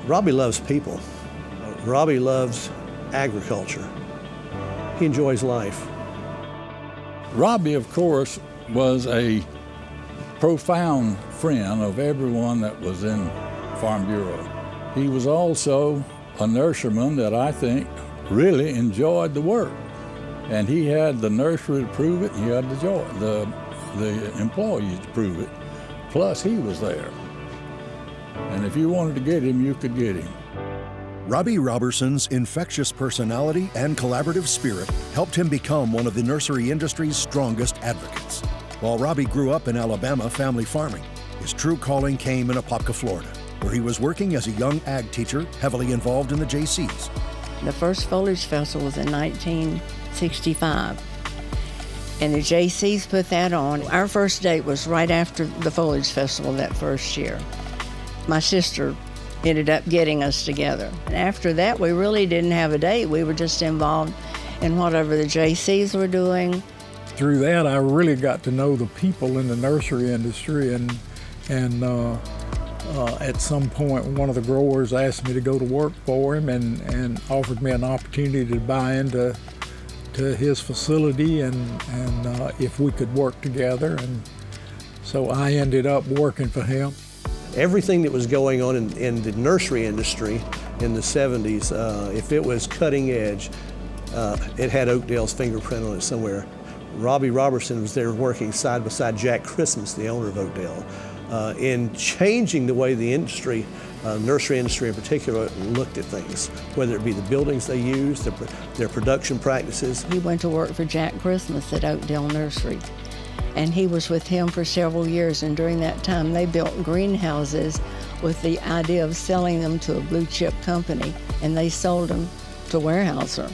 Robbie loves people. Robbie loves agriculture. He enjoys life. Robbie, of course, was a profound friend of everyone that was in Farm Bureau. He was also a nurseryman that I think really enjoyed the work. And he had the nursery to prove it, and he had the employees to prove it. Plus, he was there. And if you wanted to get him, you could get him. Robbie Roberson's infectious personality and collaborative spirit helped him become one of the nursery industry's strongest advocates. While Robbie grew up in Alabama family farming, his true calling came in Apopka, Florida, where he was working as a young ag teacher heavily involved in the JCs. The first foliage festival was in 1965, and the JCs put that on. Our first date was right after the foliage festival that first year. My sister ended up getting us together. And after that, we really didn't have a date. We were just involved in whatever the JCs were doing. Through that, I really got to know the people in the nursery industry, and at some point, one of the growers asked me to go to work for him and offered me an opportunity to buy into his facility and if we could work together. And so I ended up working for him. Everything that was going on in the nursery industry in the 70s, if it was cutting edge, it had Oakdale's fingerprint on it somewhere. Robbie Roberson was there working side by side Jack Christmas, the owner of Oakdale, in changing the way the industry, nursery industry in particular, looked at things, whether it be the buildings they used, their production practices. He went to work for Jack Christmas at Oakdale Nursery, and he was with him for several years, and during that time they built greenhouses with the idea of selling them to a blue chip company, and they sold them to Weyerhaeuser.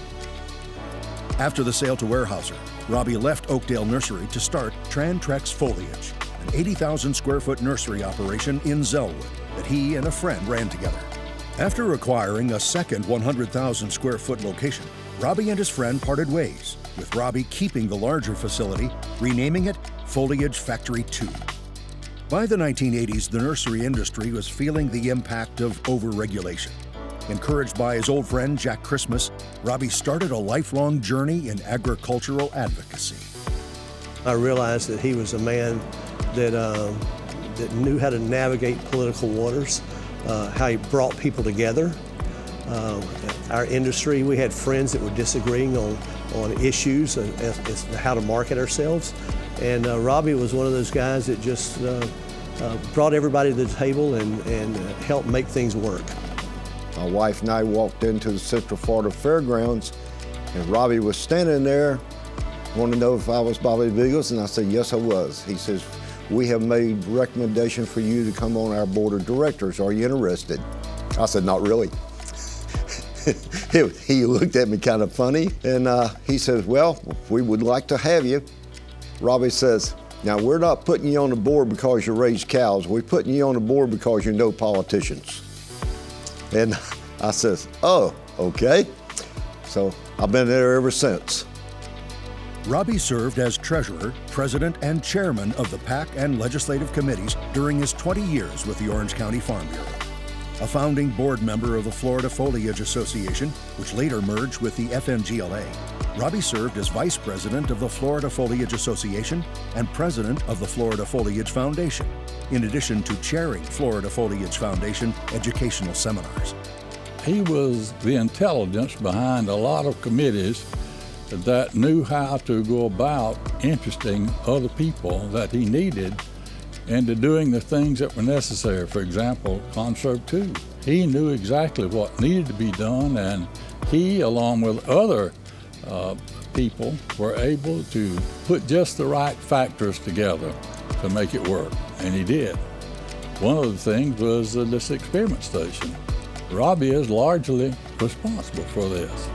After the sale to Weyerhaeuser, Robbie left Oakdale Nursery to start Trantrex Foliage, an 80,000 square foot nursery operation in Zellwood that he and a friend ran together. After acquiring a second 100,000 square foot location, Robbie and his friend parted ways, with Robbie keeping the larger facility, renaming it Foliage Factory 2. By the 1980s, the nursery industry was feeling the impact of overregulation. Encouraged by his old friend Jack Christmas, Robbie started a lifelong journey in agricultural advocacy. I realized that he was a man that knew how to navigate political waters, how he brought people together. Our industry, we had friends that were disagreeing on issues as to how to market ourselves. And Robbie was one of those guys that just brought everybody to the table and helped make things work. My wife and I walked into the Central Florida Fairgrounds, and Robbie was standing there, wanted to know if I was Bobby Beagles, and I said, yes, I was. He says, we have made recommendation for you to come on our board of directors. Are you interested? I said, not really. He looked at me kind of funny, and he says, well, we would like to have you. Robbie says, now we're not putting you on the board because you raise cows. We're putting you on the board because you know politicians. And I says, oh, okay. So I've been there ever since. Robbie served as treasurer, president, and chairman of the PAC and legislative committees during his 20 years with the Orange County Farm Bureau. A founding board member of the Florida Foliage Association, which later merged with the FNGLA, Robbie served as vice president of the Florida Foliage Association and president of the Florida Foliage Foundation, in addition to chairing Florida Foliage Foundation educational seminars. He was the intelligence behind a lot of committees that knew how to go about interesting other people that he needed into doing the things that were necessary. For example, Conserve 2. He knew exactly what needed to be done, and he, along with other people, were able to put just the right factors together to make it work, and he did. One of the things was this experiment station. Robbie is largely responsible for this.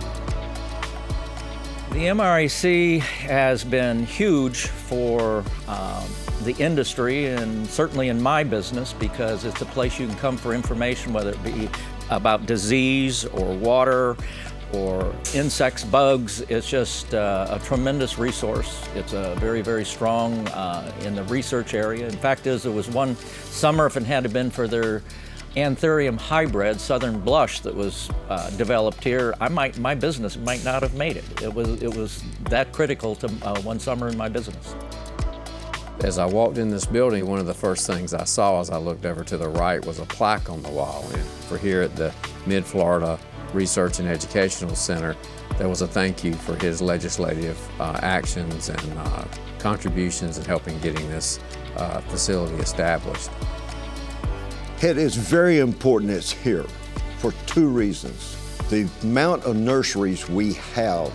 The MRAC has been huge for the industry, and certainly in my business, because it's a place you can come for information, whether it be about disease or water or insects, bugs. It's just a tremendous resource. It's a very, very strong in the research area. In fact, there was one summer, if it had been for their Anthurium hybrid, Southern Blush, that was developed here, my business might not have made it. It was that critical to one summer in my business. As I walked in this building, one of the first things I saw as I looked over to the right was a plaque on the wall. And for here at the Mid-Florida Research and Educational Center, there was a thank you for his legislative actions and contributions in helping getting this facility established. It is very important it's here for two reasons. The amount of nurseries we have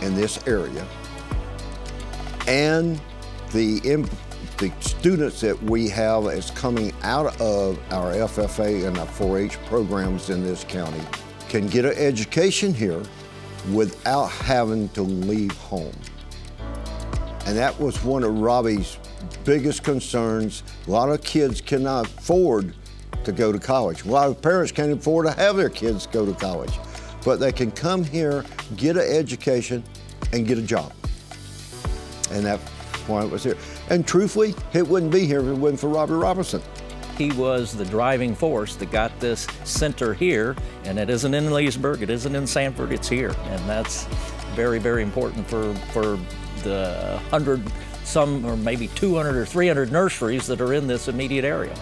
in this area and the students that we have as coming out of our FFA and our 4-H programs in this county can get an education here without having to leave home. And that was one of Robbie's biggest concerns. A lot of kids cannot afford to go to college. A lot of parents can't afford to have their kids go to college, but they can come here, get an education, and get a job. And that's why it was here. And truthfully, it wouldn't be here if it wasn't for Robbie Roberson. He was the driving force that got this center here, and it isn't in Leesburg, it isn't in Sanford, it's here. And that's very, very important for the 100 some, or maybe 200 or 300 nurseries that are in this immediate area.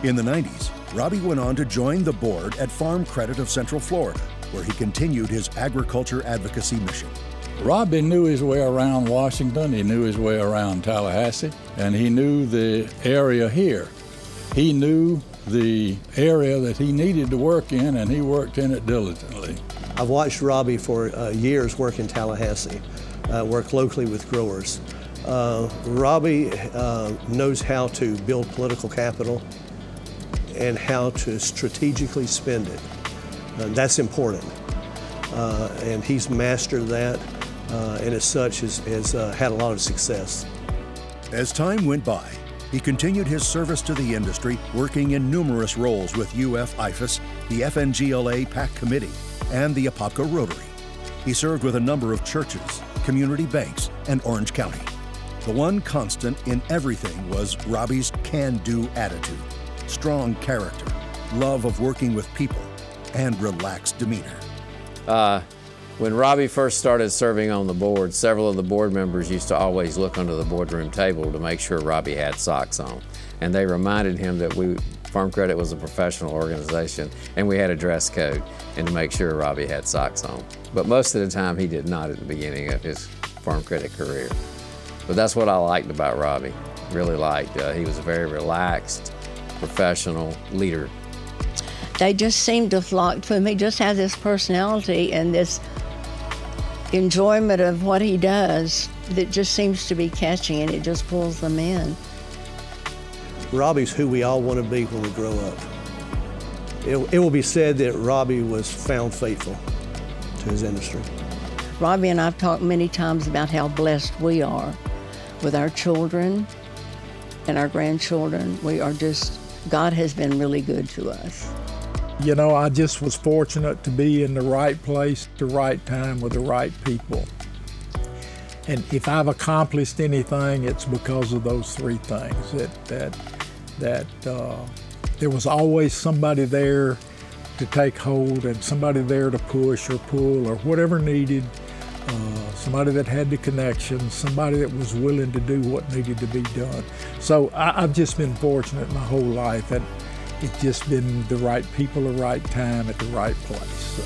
In the 90s, Robbie went on to join the board at Farm Credit of Central Florida, where he continued his agriculture advocacy mission. Robbie knew his way around Washington, he knew his way around Tallahassee, and he knew the area here. He knew the area that he needed to work in, and he worked in it diligently. I've watched Robbie for years work in Tallahassee, work locally with growers. Robbie knows how to build political capital and how to strategically spend it. That's important. And he's mastered that, and as such has had a lot of success. As time went by, he continued his service to the industry, working in numerous roles with UF-IFAS, the FNGLA PAC Committee, and the Apopka Rotary. He served with a number of churches, community banks, and Orange County. The one constant in everything was Robbie's can-do attitude, strong character, love of working with people, and relaxed demeanor. When Robbie first started serving on the board, several of the board members used to always look under the boardroom table to make sure Robbie had socks on. And they reminded him that Farm Credit was a professional organization and we had a dress code, and to make sure Robbie had socks on. But most of the time he did not at the beginning of his Farm Credit career. But that's what I liked about Robbie, really liked. He was a very relaxed, professional leader. They just seem to flock to him. He just has this personality and this enjoyment of what he does that just seems to be catching, and it just pulls them in. Robbie's who we all want to be when we grow up. It will be said that Robbie was found faithful to his industry. Robbie and I have talked many times about how blessed we are with our children and our grandchildren. God has been really good to us. You know, I just was fortunate to be in the right place at the right time with the right people. And if I've accomplished anything, it's because of those three things. That there was always somebody there to take hold, and somebody there to push or pull or whatever needed. Somebody that had the connections, somebody that was willing to do what needed to be done. So I've just been fortunate my whole life, and it's just been the right people, the right time, at the right place. So.